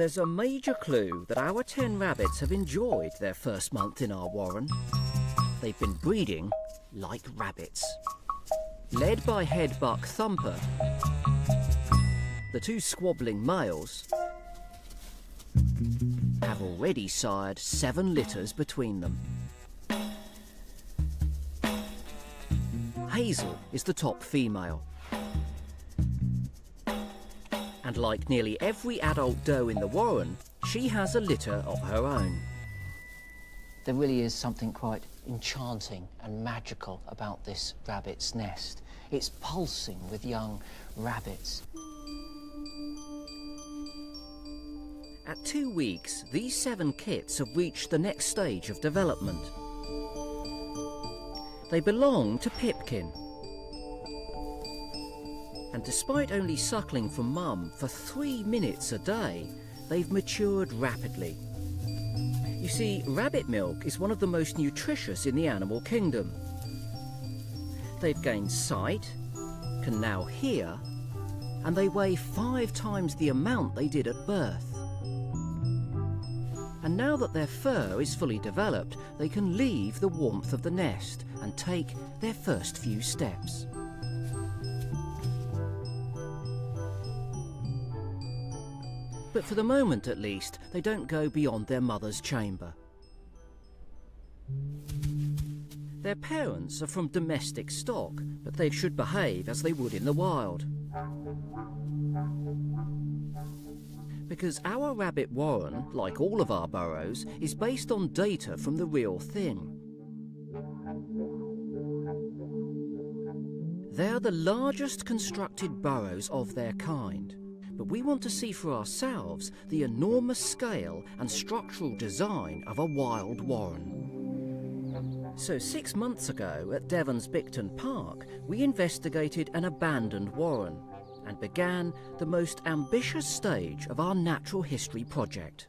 There's a major clue that our 10 rabbits have enjoyed their first month in our warren. They've been breeding like rabbits. Led by head buck Thumper, the 2 squabbling males have already sired 7 litters between them. Hazel is the top female. And like nearly every adult doe in the warren, she has a litter of her own. There really is something quite enchanting and magical about this rabbit's nest. It's pulsing with young rabbits. At 2 weeks, these 7 kits have reached the next stage of development. They belong to Pipkin. And despite only suckling from mum for 3 minutes a day, they've matured rapidly. You see, rabbit milk is one of the most nutritious in the animal kingdom. They've gained sight, can now hear, and they weigh 5 times the amount they did at birth. And now that their fur is fully developed, they can leave the warmth of the nest and take their first few steps. But for the moment, at least, they don't go beyond their mother's chamber. Their parents are from domestic stock, but they should behave as they would in the wild. Because our rabbit warren, like all of our burrows, is based on data from the real thing. They're the largest constructed burrows of their kind. But we want to see for ourselves the enormous scale and structural design of a wild warren. So 6 months ago at Devon's Bicton Park, we investigated an abandoned warren and began the most ambitious stage of our natural history project.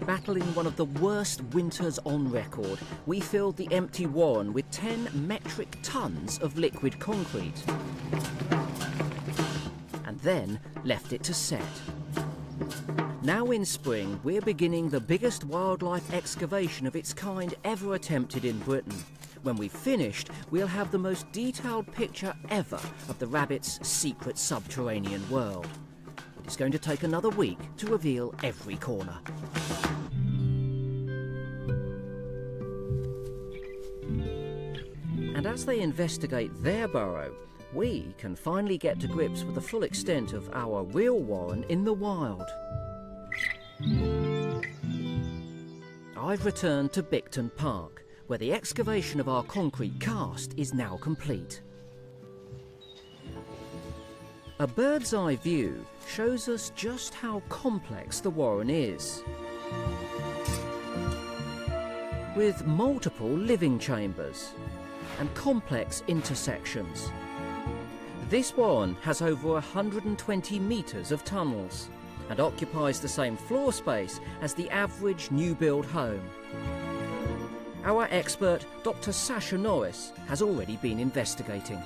Battling one of the worst winters on record, we filled the empty warren with 10 metric tons of liquid concrete. And then left it to set. Now in spring, we're beginning the biggest wildlife excavation of its kind ever attempted in Britain. When we've finished, we'll have the most detailed picture ever of the rabbit's secret subterranean world. It's going to take another week to reveal every corner. And as they investigate their burrow, we can finally get to grips with the full extent of our real warren in the wild. I've returned to Bicton Park, where the excavation of our concrete cast is now complete. A bird's eye view shows us just how complex the warren is. With multiple living chambers and complex intersections. This warren has over 120 metres of tunnels and occupies the same floor space as the average new-build home. Our expert, Dr. Sasha Norris, has already been investigating.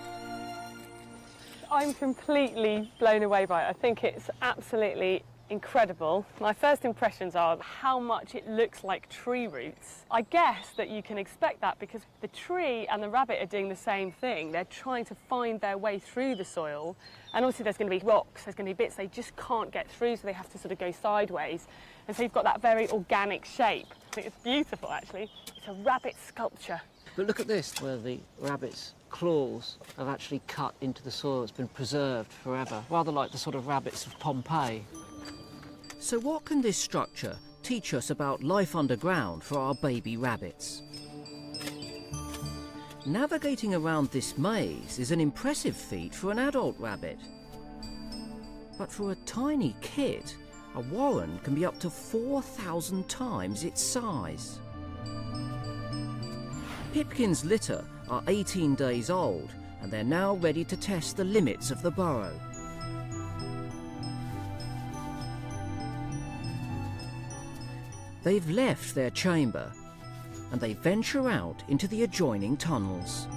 I'm completely blown away by it. I think it's absolutely incredible. My first impressions are how much it looks like tree roots. I guess that you can expect that because the tree and the rabbit are doing the same thing. They're trying to find their way through the soil, and obviously there's going to be rocks, there's going to be bits they just can't get through, so they have to sort of go sideways, and so you've got that very organic shape. I think it's beautiful, actually. It's a rabbit sculpture. But look at this, where the rabbit's claws have actually cut into the soil. It's been preserved forever, rather like the sort of rabbits of Pompeii. So what can this structure teach us about life underground for our baby rabbits? Navigating around this maze is an impressive feat for an adult rabbit. But for a tiny kid, a warren can be up to 4,000 times its size. Pipkin's litter are 18 days old, and they're now ready to test the limits of the burrow. They've left their chamber, and they venture out into the adjoining tunnels.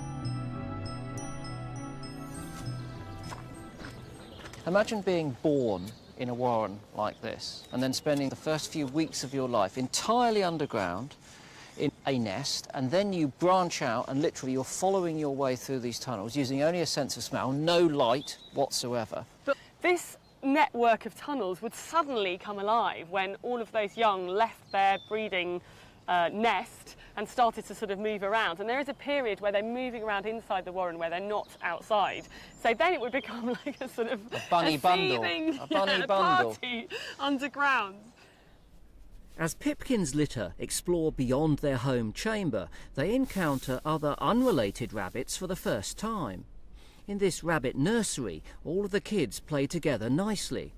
Imagine being born in a warren like this, and then spending the first few weeks of your life entirely underground in a nest, and then you branch out and literally you're following your way through these tunnels using only a sense of smell, no light whatsoever. But this network of tunnels would suddenly come alive when all of those young left their breeding nest and started to sort of move around. And there is a period where they're moving around inside the warren where they're not outside. So then it would become like a sort of a bunny bundle, seething, a bunny bundle party underground. As Pipkin's litter explore beyond their home chamber, they encounter other unrelated rabbits for the first time. In this rabbit nursery, all of the kids play together nicely.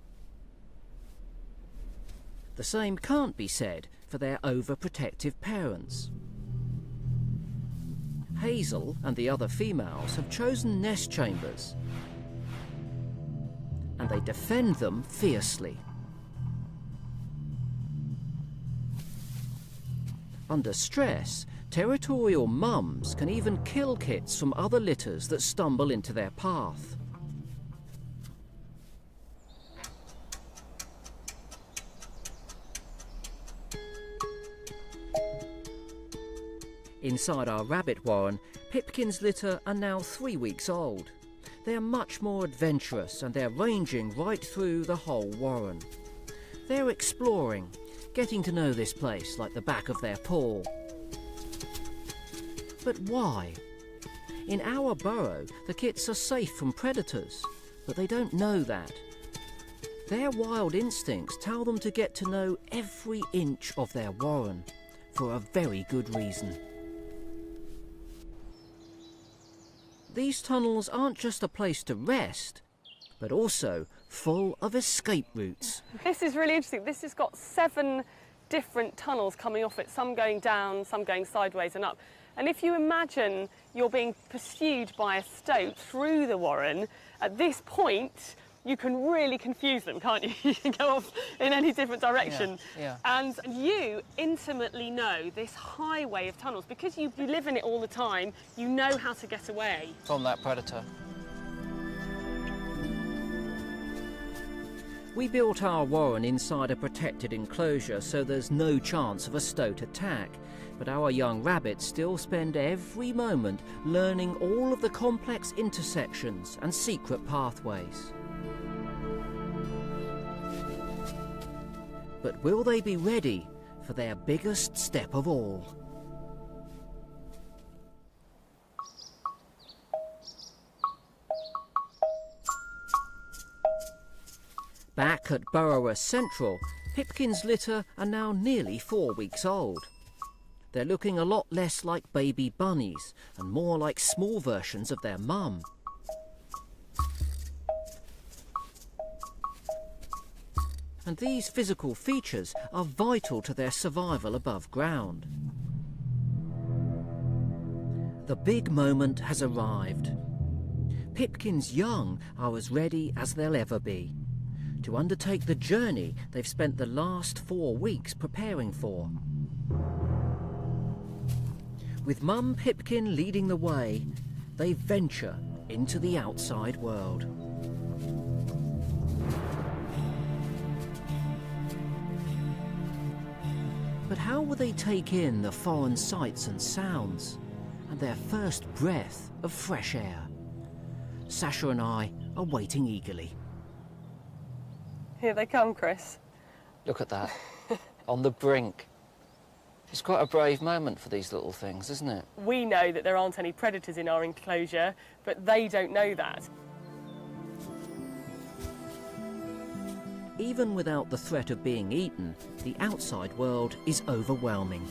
The same can't be said for their overprotective parents. Hazel and the other females have chosen nest chambers, and they defend them fiercely. Under stress, territorial mums can even kill kits from other litters that stumble into their path. Inside our rabbit warren, Pipkin's litter are now 3 weeks old. They're much more adventurous and they're ranging right through the whole warren. They're exploring, getting to know this place like the back of their paw. But why? In our burrow, the kits are safe from predators, but they don't know that. Their wild instincts tell them to get to know every inch of their warren, for a very good reason. These tunnels aren't just a place to rest, but also full of escape routes. This is really interesting. This has got 7 different tunnels coming off it, some going down, some going sideways and up. And if you imagine you're being pursued by a stoat through the warren, at this point you can really confuse them, can't you? You can go off in any different direction. Yeah. And you intimately know this highway of tunnels. Because you live in it all the time, you know how to get away. From that predator. We built our warren inside a protected enclosure so there's no chance of a stoat attack. But our young rabbits still spend every moment learning all of the complex intersections and secret pathways. But will they be ready for their biggest step of all? Back at Burrower Central, Pipkin's litter are now nearly 4 weeks old. They're looking a lot less like baby bunnies and more like small versions of their mum. And these physical features are vital to their survival above ground. The big moment has arrived. Pipkin's young are as ready as they'll ever be to undertake the journey they've spent the last 4 weeks preparing for. With Mum Pipkin leading the way, they venture into the outside world. But how will they take in the foreign sights and sounds and their first breath of fresh air? Sasha and I are waiting eagerly. Here they come, Chris. Look at that. On the brink. It's quite a brave moment for these little things, isn't it? We know that there aren't any predators in our enclosure, but they don't know that. Even without the threat of being eaten, the outside world is overwhelming.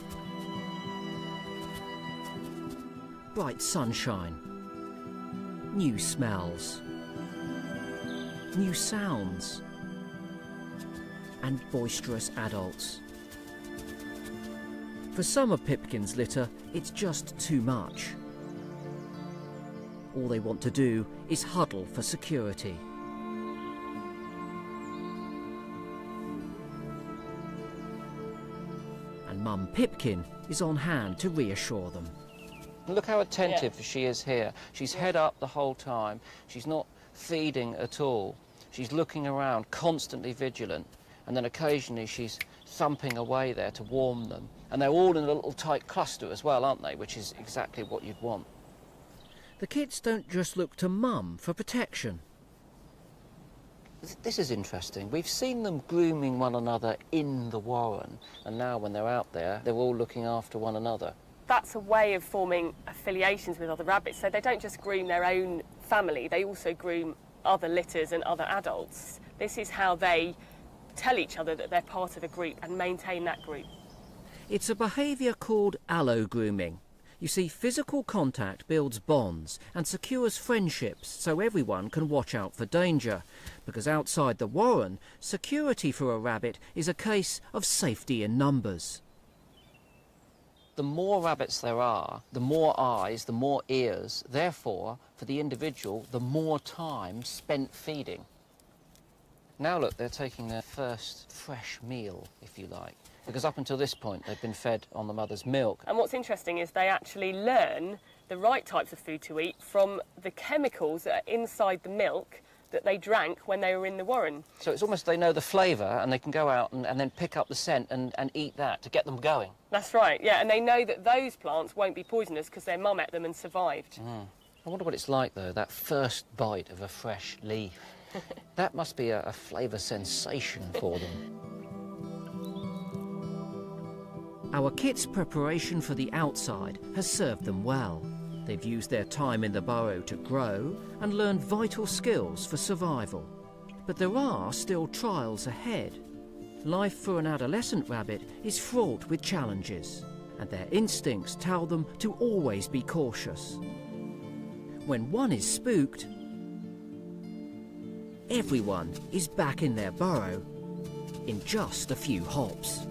Bright sunshine, new smells, new sounds, and boisterous adults. For some of Pipkin's litter, it's just too much. All they want to do is huddle for security. And Mum Pipkin is on hand to reassure them. Look how attentive she is here. She's head up the whole time. She's not feeding at all. She's looking around, constantly vigilant, and then occasionally she's thumping away there to warm them. And they're all in a little tight cluster as well, aren't they? Which is exactly what you'd want. The kids don't just look to Mum for protection. This is interesting. We've seen them grooming one another in the warren, and now when they're out there, they're all looking after one another. That's a way of forming affiliations with other rabbits, so they don't just groom their own family, they also groom other litters and other adults. This is how they tell each other that they're part of a group and maintain that group. It's a behaviour called allo-grooming. You see, physical contact builds bonds and secures friendships so everyone can watch out for danger. Because outside the warren, security for a rabbit is a case of safety in numbers. The more rabbits there are, the more eyes, the more ears. Therefore, for the individual, the more time spent feeding. Now look, they're taking their first fresh meal, if you like. Because up until this point, they've been fed on the mother's milk. And what's interesting is they actually learn the right types of food to eat from the chemicals that are inside the milk that they drank when they were in the warren. So it's almost they know the flavour and they can go out and then pick up the scent and eat that to get them going. That's right, yeah, and they know that those plants won't be poisonous because their mum ate them and survived. I wonder what it's like, though, that first bite of a fresh leaf. That must be a flavour sensation for them. Our kits' preparation for the outside has served them well. They've used their time in the burrow to grow and learn vital skills for survival. But there are still trials ahead. Life for an adolescent rabbit is fraught with challenges, and their instincts tell them to always be cautious. When one is spooked, everyone is back in their burrow in just a few hops.